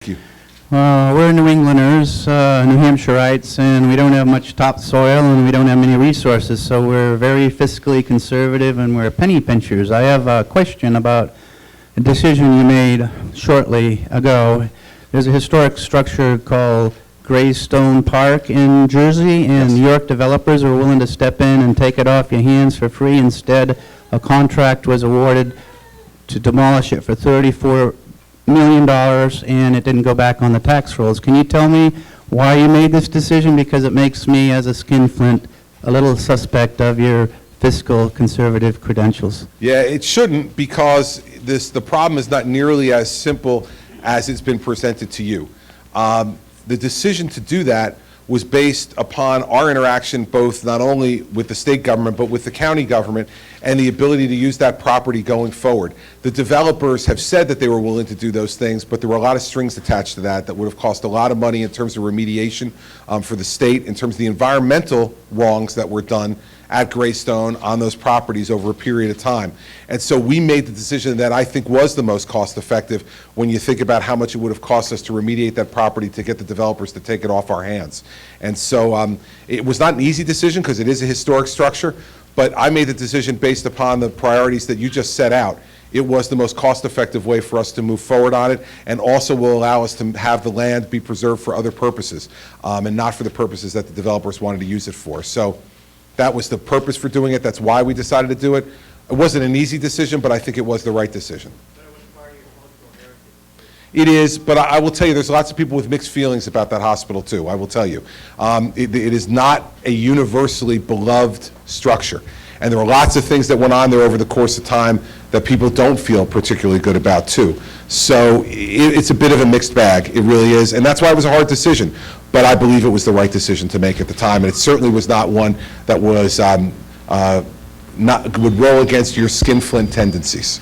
you. We're New Englanders, New Hampshireites, and we don't have much topsoil and we don't have many resources, so we're very fiscally conservative and we're penny pinchers. I have a question about a decision you made shortly ago. There's a historic structure called Greystone Park in Jersey, and New York developers are willing to step in and take it off your hands for free. Instead, a contract was awarded to demolish it for $34 million, and it didn't go back on the tax rolls. Can you tell me why you made this decision? Because it makes me, as a skinflint, a little suspect of your fiscal conservative credentials. Yeah, it shouldn't, because the problem is not nearly as simple as it's been presented to you. The decision to do that was based upon our interaction both not only with the state government but with the county government and the ability to use that property going forward. The developers have said that they were willing to do those things, but there were a lot of strings attached to that would have cost a lot of money in terms of remediation for the state, in terms of the environmental wrongs that were done at Greystone on those properties over a period of time. And so we made the decision that I think was the most cost effective when you think about how much it would have cost us to remediate that property to get the developers to take it off our hands. And so it was not an easy decision because it is a historic structure, but I made the decision based upon the priorities that you just set out. It was the most cost-effective way for us to move forward on it, and also will allow us to have the land be preserved for other purposes, and not for the purposes that the developers wanted to use it for. So that was the purpose for doing it. That's why we decided to do it. It wasn't an easy decision, but I think it was the right decision. But it was part of your cultural heritage. It is, but I will tell you, there's lots of people with mixed feelings about that hospital too, I will tell you. It is not a universally beloved structure. And there are lots of things that went on there over the course of time that people don't feel particularly good about too. So it's a bit of a mixed bag, it really is, and that's why it was a hard decision. But I believe it was the right decision to make at the time, and it certainly was not one that was would roll against your skinflint tendencies.